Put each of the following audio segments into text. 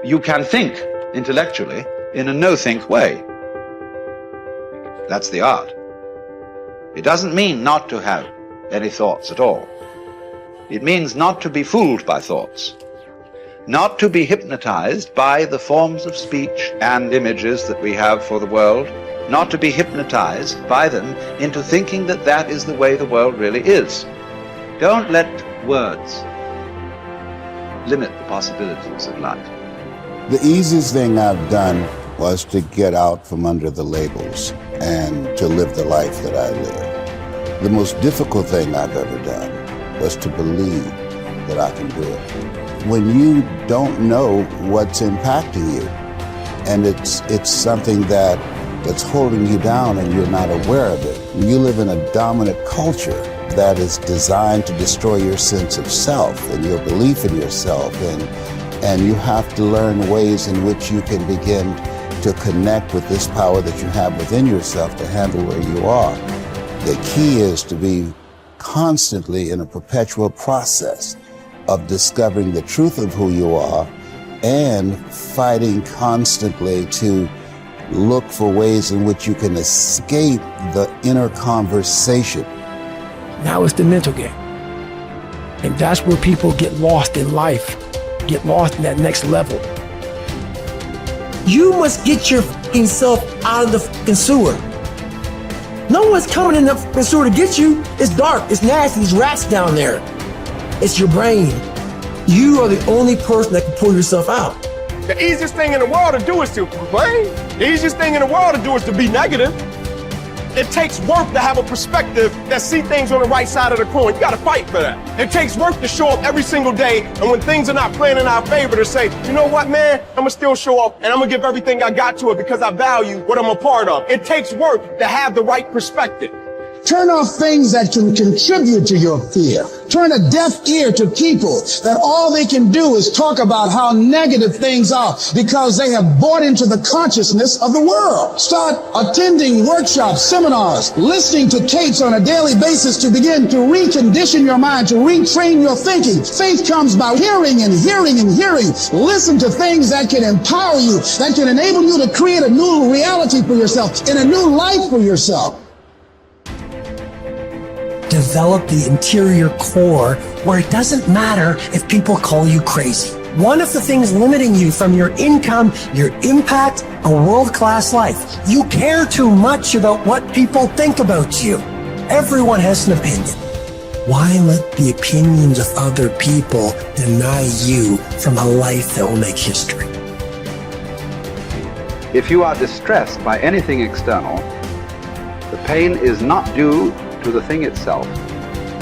You can think intellectually in a no-think way. That's the art. It doesn't mean not to have any thoughts at all. It means not to be fooled by thoughts, not to be hypnotized by the forms of speech and images that we have for the world, not to be hypnotized by them into thinking that that is the way the world really is. Don't let words limit the possibilities of life. The easiest thing I've done was to get out from under the labels and to live the life that I live. The most difficult thing I've ever done was to believe that I can do it. When you don't know what's impacting you, and it's something that's holding you down and you're not aware of it. You live in a dominant culture that is designed to destroy your sense of self and your belief in yourself, and you have to learn ways in which you can begin to connect with this power that you have within yourself to handle where you are. The key is to be constantly in a perpetual process of discovering the truth of who you are and fighting constantly to look for ways in which you can escape the inner conversation. Now it's the mental game. And that's where people get lost in life, get lost in that next level. You must get your fucking self out of the fucking sewer. No one's coming in the fucking sewer to get you. It's dark, it's nasty, there's rats down there. It's your brain. You are the only person that can pull yourself out. The easiest thing in the world to do is to complain. The easiest thing in the world to do is to be negative. It takes work to have a perspective that see things on the right side of the coin. You gotta fight for that. It takes work to show up every single day, and when things are not playing in our favor, to say, you know what, man, I'm gonna still show up, and I'm gonna give everything I got to it because I value what I'm a part of. It takes work to have the right perspective. Turn off things that can contribute to your fear. Turn a deaf ear to people that all they can do is talk about how negative things are because they have bought into the consciousness of the world. Start attending workshops, seminars, listening to tapes on a daily basis to begin to recondition your mind, to retrain your thinking. Faith comes by hearing and hearing and hearing. Listen to things that can empower you, that can enable you to create a new reality for yourself and a new life for yourself. Develop the interior core where it doesn't matter if people call you crazy. One of the things limiting you from your income, your impact, a world-class life, you care too much about what people think about you. Everyone has an opinion. Why let the opinions of other people deny you from a life that will make history? If you are distressed by anything external, the pain is not due to the thing itself,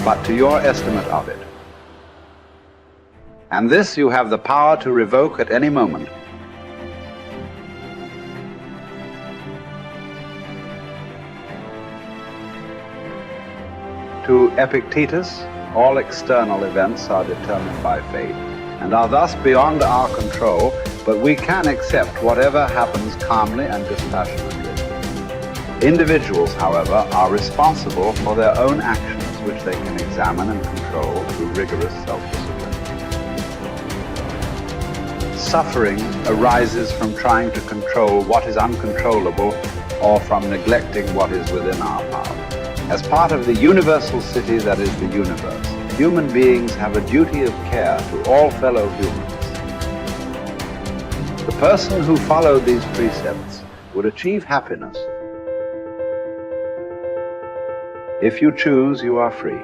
but to your estimate of it. And this you have the power to revoke at any moment. To Epictetus, all external events are determined by fate and are thus beyond our control, but we can accept whatever happens calmly and dispassionately. Individuals, however, are responsible for their own actions, which they can examine and control through rigorous self-discipline. Suffering arises from trying to control what is uncontrollable or from neglecting what is within our power. As part of the universal city that is the universe, human beings have a duty of care to all fellow humans. The person who followed these precepts would achieve happiness. If you choose, you are free.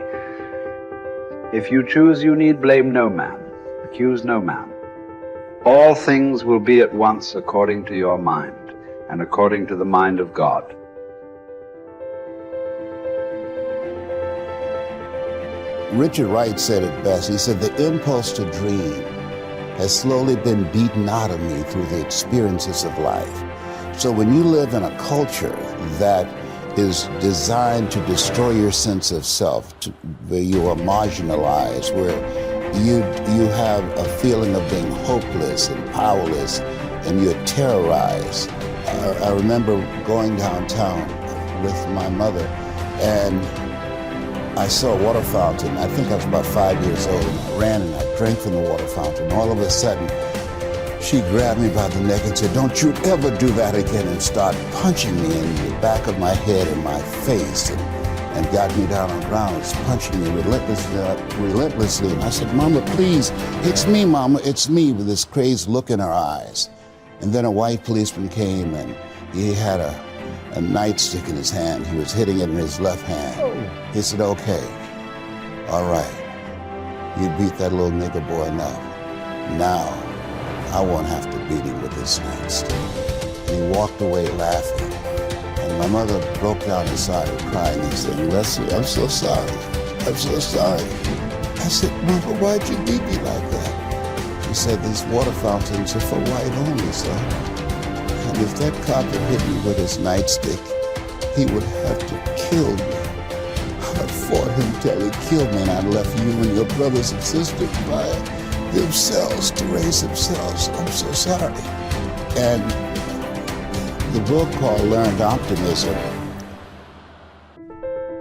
If you choose, you need blame no man, accuse no man. All things will be at once according to your mind and according to the mind of God. Richard Wright said it best. He said, the impulse to dream has slowly been beaten out of me through the experiences of life. So when you live in a culture that is designed to destroy your sense of self, where you are marginalized, where you have a feeling of being hopeless and powerless, and you're terrorized. I remember going downtown with my mother, and I saw a water fountain. I think I was about 5 years old, and I ran and I drank from the water fountain. All of a sudden, She grabbed me by the neck and said, "Don't you ever do that again," and started punching me in the back of my head and my face, and got me down on the ground and was punching me relentlessly. And I said, "Mama, please, it's me, Mama, it's me," with this crazed look in her eyes. And then a white policeman came, and he had a nightstick in his hand. He was hitting it in his left hand. He said, "Okay, all right, you beat that little nigger boy enough. Now, I won't have to beat him with this nightstick." And he walked away laughing. And my mother broke down and started crying and said, "Leslie, I'm so sorry. I'm so sorry." I said, "Mama, why'd you beat me like that?" She said, "These water fountains are for white only, son. And if that cop had hit me with his nightstick, he would have to kill me. I fought him till he killed me, and I left you and your brothers and sisters by themselves to raise themselves. I'm so sorry." And the book called Learned Optimism,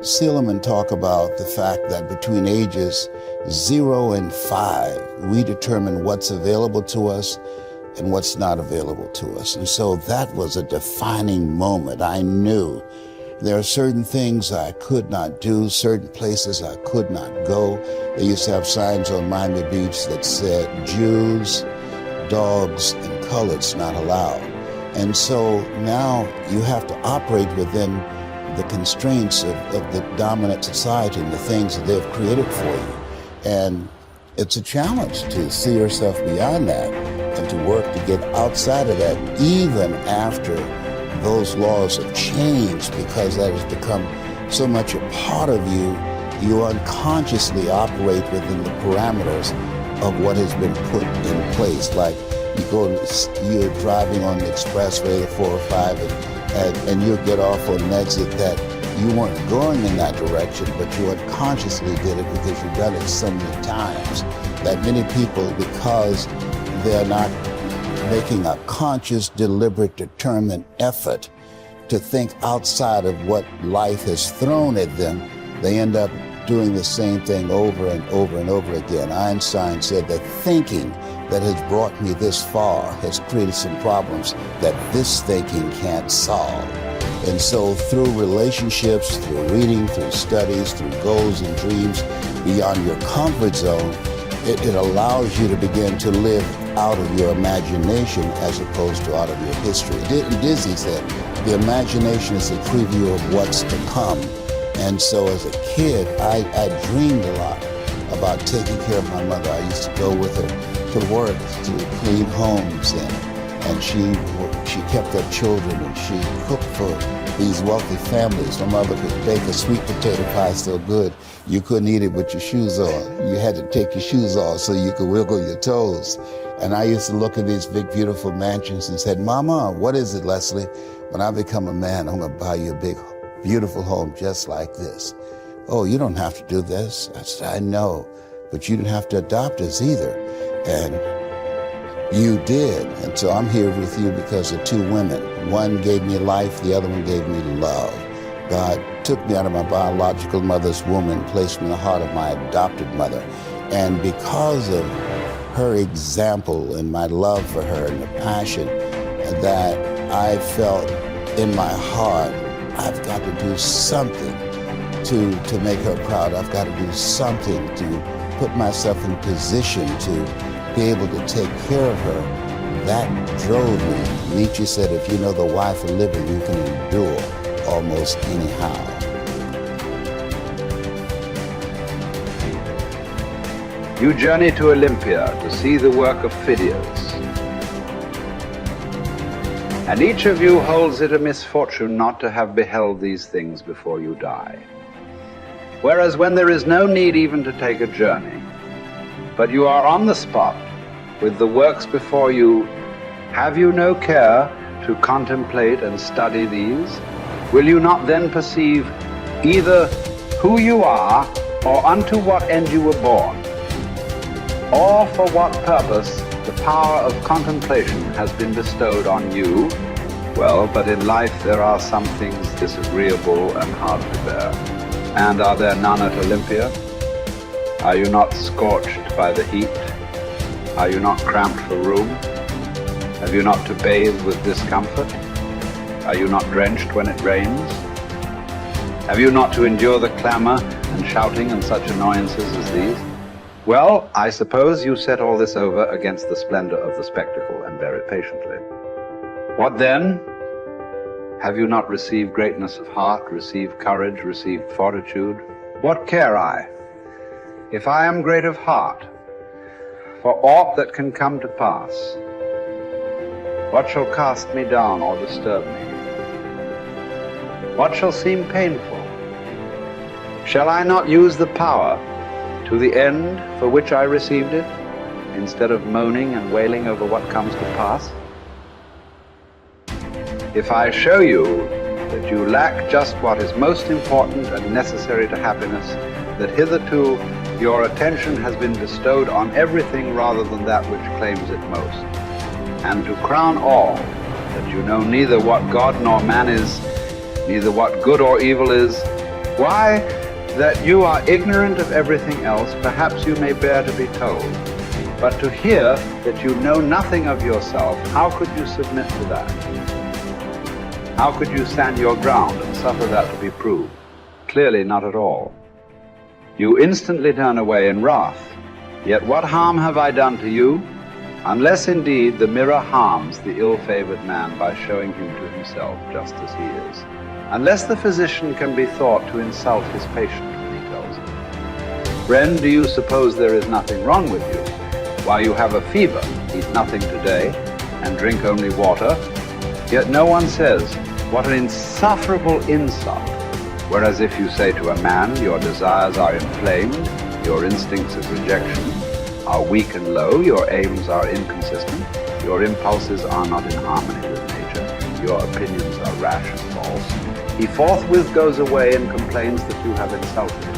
Silliman talk about the fact that between ages 0 and 5, we determine what's available to us and what's not available to us. And so that was a defining moment. I knew there are certain things I could not do, certain places I could not go. They used to have signs on Miami Beach that said, "Jews, dogs, and coloreds not allowed." And so now you have to operate within the constraints of the dominant society and the things that they've created for you. And it's a challenge to see yourself beyond that and to work to get outside of that, even after those laws have changed, because that has become so much a part of you. You unconsciously operate within the parameters of what has been put in place. Like you're driving on the expressway, the 405, and you'll get off on an exit that you weren't going in that direction, but you unconsciously did it because you've done it so many times that many people, because they're not making a conscious, deliberate, determined effort to think outside of what life has thrown at them, they end up doing the same thing over and over and over again. Einstein said that thinking that has brought me this far has created some problems that this thinking can't solve. And so through relationships, through reading, through studies, through goals and dreams beyond your comfort zone, it allows you to begin to live out of your imagination as opposed to out of your history. Disney said, the imagination is a preview of what's to come. And so as a kid, I dreamed a lot about taking care of my mother. I used to go with her to work, to clean homes, and she kept her children, and she cooked for these wealthy families. My mother could bake a sweet potato pie so good you couldn't eat it with your shoes on. You had to take your shoes off so you could wiggle your toes. And I used to look at these big, beautiful mansions and said, "Mama, what is it, Leslie? When I become a man, I'm gonna buy you a big, beautiful home just like this." "Oh, you don't have to do this." I said, "I know, but you didn't have to adopt us either." And you did. And so I'm here with you because of two women. One gave me life, the other one gave me love. God took me out of my biological mother's womb and placed me in the heart of my adopted mother. And because of her example and my love for her and the passion that I felt in my heart, I've got to do something to make her proud. I've got to do something to put myself in position to be able to take care of her. That drove me. Nietzsche said, if you know the why for living, you can endure almost anyhow. You journey to Olympia to see the work of Phidias. And each of you holds it a misfortune not to have beheld these things before you die. Whereas when there is no need even to take a journey, but you are on the spot with the works before you, have you no care to contemplate and study these? Will you not then perceive either who you are or unto what end you were born, or for what purpose the power of contemplation has been bestowed on you? Well, but in life there are some things disagreeable and hard to bear. And are there none at Olympia? Are you not scorched by the heat? Are you not cramped for room? Have you not to bathe with discomfort? Are you not drenched when it rains? Have you not to endure the clamor and shouting and such annoyances as these? Well, I suppose you set all this over against the splendor of the spectacle and bear it patiently. What then? Have you not received greatness of heart, received courage, received fortitude? What care I, if I am great of heart, for aught that can come to pass? What shall cast me down or disturb me? What shall seem painful? Shall I not use the power to the end for which I received it, instead of moaning and wailing over what comes to pass? If I show you that you lack just what is most important and necessary to happiness, that hitherto your attention has been bestowed on everything rather than that which claims it most, and to crown all, that you know neither what God nor man is, neither what good or evil is, why, that you are ignorant of everything else, perhaps you may bear to be told. But to hear that you know nothing of yourself, how could you submit to that? How could you stand your ground and suffer that to be proved? Clearly not at all. You instantly turn away in wrath. Yet what harm have I done to you? Unless indeed the mirror harms the ill-favored man by showing him to himself just as he is. Unless the physician can be thought to insult his patient when he tells him, "Friend, do you suppose there is nothing wrong with you? While you have a fever, eat nothing today, and drink only water." Yet no one says, "What an insufferable insult." Whereas if you say to a man, "Your desires are inflamed, your instincts of rejection are weak and low, your aims are inconsistent, your impulses are not in harmony with nature, your opinions are rash and false," he forthwith goes away and complains that you have insulted him.